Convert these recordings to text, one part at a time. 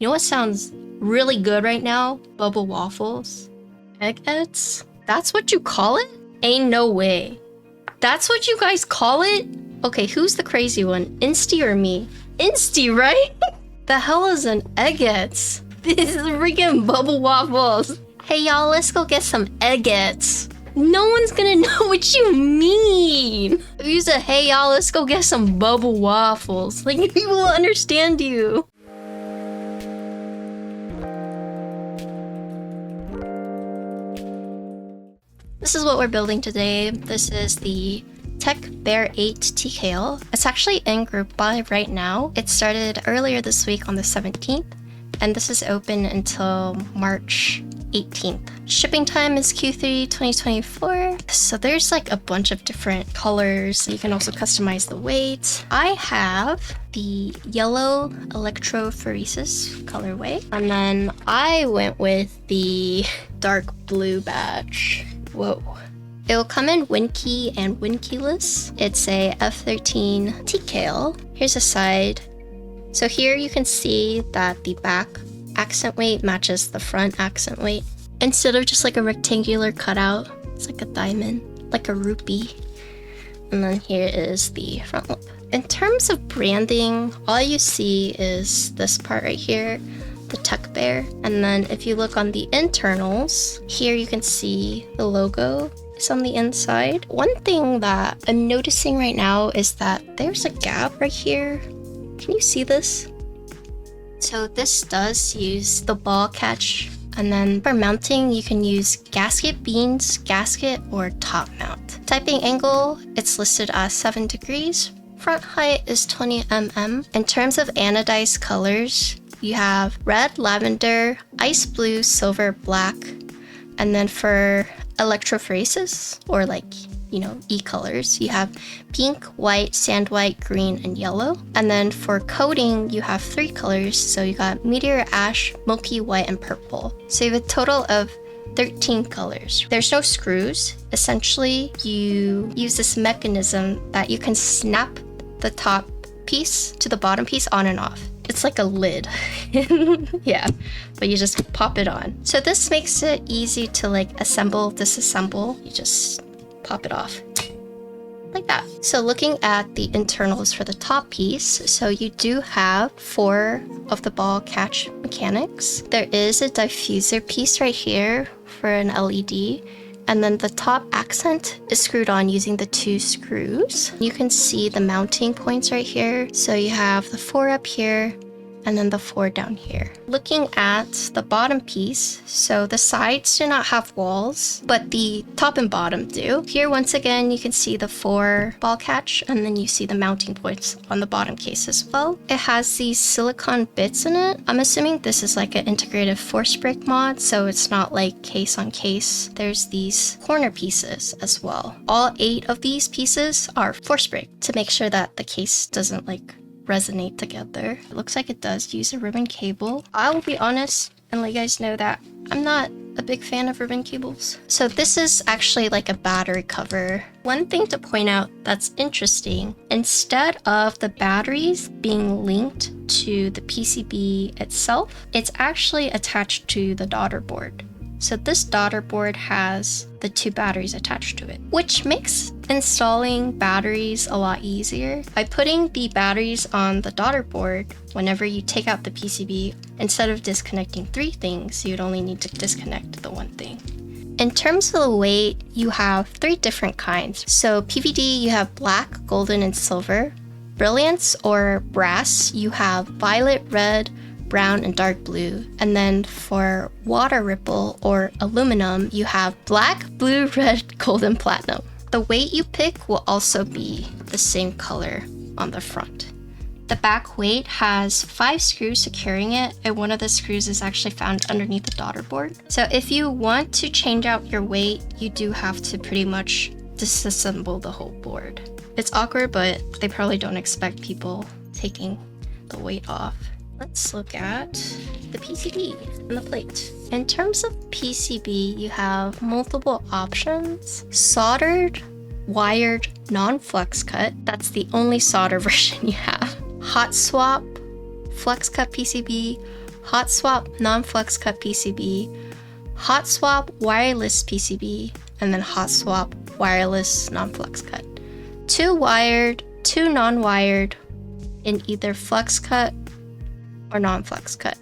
You know what sounds really good right now? Bubble waffles. Eggheads? That's what you call it? Ain't no way. That's what you guys call it? Okay, who's the crazy one? Insty or me? Insty, right? The hell is an eggheads? This is freaking bubble waffles. Hey y'all, let's go get some eggheads. No one's gonna know what you mean. If you said, hey y'all, let's go get some bubble waffles, like people will understand you. This is what we're building today. This is the Tech Bear8-TKL. It's actually in group buy right now. It started earlier this week on the 17th, and this is open until March 18th. Shipping time is Q3 2024. So there's like a bunch of different colors. You can also customize the weight. I have the yellow electrophoresis colorway, and then I went with the dark blue batch. Whoa. It will come in Winkey and Winkeyless. It's a F13 TKL. Here's a side. So here you can see that the back accent weight matches the front accent weight. Instead of just like a rectangular cutout, it's like a diamond, like a rupee. And then here is the front lip. In terms of branding, all you see is this part right here, the Tech Bear. And then if you look on the internals, here you can see the logo is on the inside. One thing that I'm noticing right now is that there's a gap right here. Can you see this? So this does use the ball catch, and then for mounting you can use gasket beans, gasket, or top mount. Typing angle, it's listed as 7 degrees. Front height is 20 mm. In terms of anodized colors, you have red, lavender, ice blue, silver, black, and then for electrophoresis, or like, you know, E-colors, you have pink, white, sand white, green, and yellow. And then for coating, you have 3 colors. So you got meteor ash, milky white, and purple. So you have a total of 13 colors. There's no screws. Essentially, you use this mechanism that you can snap the top piece to the bottom piece on and off. It's like a lid. Yeah, but you just pop it on. So this makes it easy to like assemble, disassemble. You just pop it off like that. So looking at the internals for the top piece, so you do have 4 of the ball catch mechanics. There is a diffuser piece right here for an LED, and then the top accent is screwed on using the 2 screws. You can see the mounting points right here. So you have the 4 up here, and then the 4 down here. Looking at the bottom piece, so the sides do not have walls, but the top and bottom do. Here, once again, you can see the 4 ball catch, and then you see the mounting points on the bottom case as well. It has these silicone bits in it. I'm assuming this is like an integrated force break mod, so it's not like case on case. There's these corner pieces as well. All 8 of these pieces are force break to make sure that the case doesn't like resonate together. It looks like it does use a ribbon cable. I will be honest and let you guys know that I'm not a big fan of ribbon cables. So this is actually like a battery cover. One thing to point out that's interesting, instead of the batteries being linked to the PCB itself, it's actually attached to the daughter board. So this daughter board has the 2 batteries attached to it, which makes installing batteries a lot easier. By putting the batteries on the daughter board, whenever you take out the PCB, instead of disconnecting 3 things, you'd only need to disconnect the 1 thing. In terms of the weight, you have 3 different kinds. So PVD, you have black, golden, and silver. Brilliance or brass, you have violet, red, brown, and dark blue. And then for water ripple or aluminum, you have black, blue, red, gold, and platinum. The weight you pick will also be the same color on the front. The back weight has 5 screws securing it, and one of the screws is actually found underneath the daughter board. So if you want to change out your weight, you do have to pretty much disassemble the whole board. It's awkward, but they probably don't expect people taking the weight off. Let's look at the PCB and the plate. In terms of PCB, you have multiple options. Soldered, wired, non-flex cut. That's the only solder version you have. Hot swap, flex cut PCB, hot swap non-flux cut PCB, hot swap wireless PCB, and then hot swap wireless non-flux cut. 2 wired, 2 non-wired in either flux cut or non-flux cut.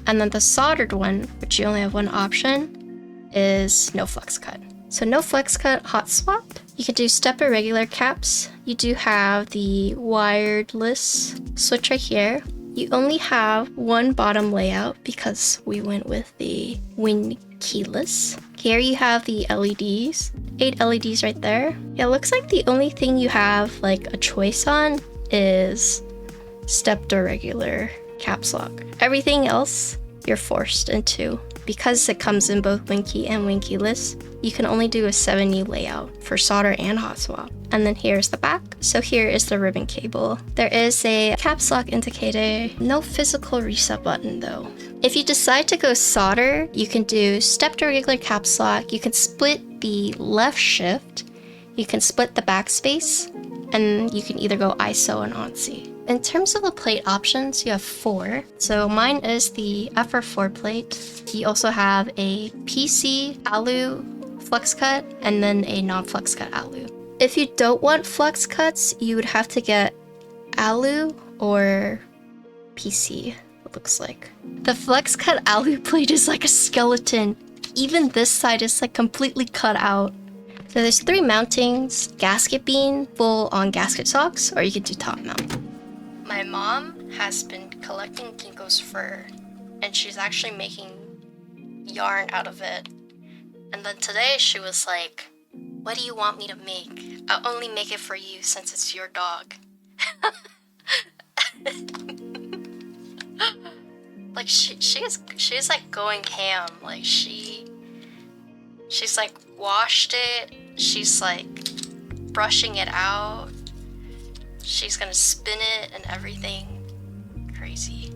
And then the soldered one, which you only have one option, is no flux cut. So no flux cut, hot swap. You can do step irregular caps. You do have the wireless switch right here. You only have one bottom layout because we went with the win keyless. Here you have the LEDs, 8 LEDs right there. Yeah, it looks like the only thing you have like a choice on is stepped or regular caps lock. Everything else you're forced into. Because it comes in both Winky and Winkeyless, you can only do a 7U layout for solder and hot swap. And then here's the back. So here is the ribbon cable. There is a caps lock indicator, no physical reset button though. If you decide to go solder, you can do stepped or regular caps lock, you can split the left shift, you can split the backspace, and you can either go ISO and ONSI. In terms of the plate options, you have 4. So mine is the FR4 plate. You also have a PC alu flux cut and then a non-flux cut alu. If you don't want flux cuts, you would have to get alu or PC, it looks like. The flux cut alu plate is like a skeleton. Even this side is like completely cut out. So there's 3 mountings, gasket bean, full on gasket socks, or you could do top mount. My mom has been collecting ginkgo's fur, and she's actually making yarn out of it. And then today she was like, what do you want me to make? I'll only make it for you since it's your dog. Like she's like going ham. Like she's like washed it. She's like brushing it out. She's gonna spin it and everything. Crazy.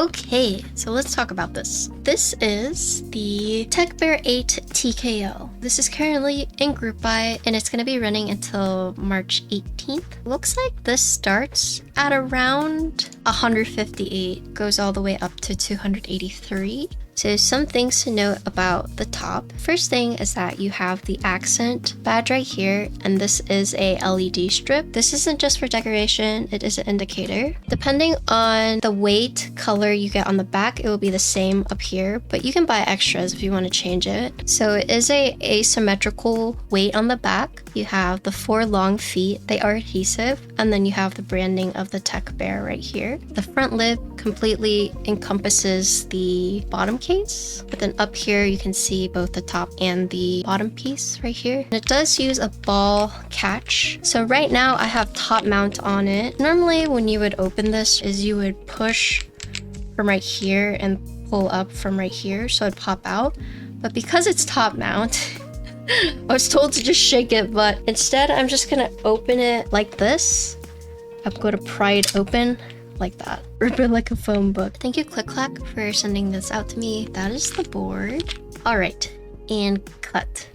Okay, so let's talk about this. This is the Bear8-TKL. This is currently in group buy and it's going to be running until March 18th. Looks like this starts at around 158, goes all the way up to 283. So some things to note about the top. First thing is that you have the accent badge right here, and this is a LED strip. This isn't just for decoration, it is an indicator. Depending on the weight color you get on the back, it will be the same up here, but you can buy extras if you want to change it. So it is a asymmetrical weight on the back. You have the 4 long feet, they are adhesive, and then you have the branding of the Tech Bear right here. The front lid completely encompasses the bottom case, but then up here you can see both the top and the bottom piece right here. And it does use a ball catch. So right now I have top mount on it. Normally when you would open this is you would push from right here and pull up from right here so it'd pop out. But because it's top mount, I was told to just shake it, but instead I'm just gonna open it like this. I'm going to pry it open like that. Rip it like a phone book. Thank you, Click Clack, for sending this out to me. That is the board. All right, and cut.